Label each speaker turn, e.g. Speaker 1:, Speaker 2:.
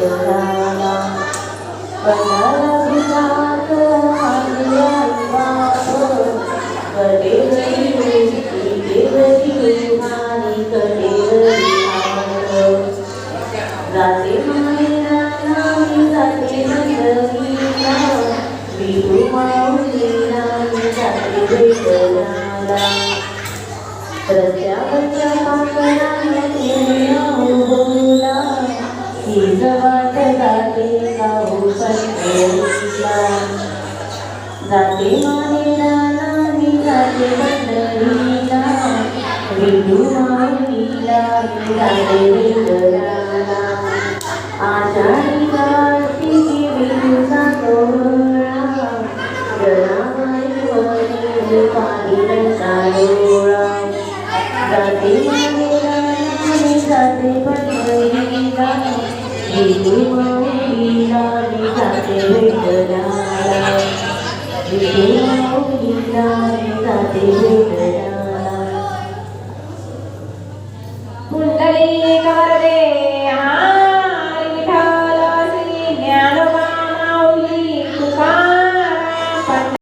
Speaker 1: विठ्ठलाला पंढरपुरात आलिया बाप कटेवरी उभारी कटेवरी हात जाते मायरा नामी जाते पंढरीला विठू माऊलीला जाते विठ्ठलाला रस्त्यावरच्या पाखराने बोला ही जवाट जाते गाऊ पंढरीला जाते मायरा नामी जाते पंढरीला विठू माऊलीला जाते विठ्ठलाला आषाढी कार्तिकी विठूचा सोहळा जनाबाई पाहिला डोळा जाते मायरा नामी जाते पंढरीला विठू माऊलीला जाते विठ्ठलाला विठू माऊलीला जाते विठ्ठलाला
Speaker 2: पुंडलिक वरदे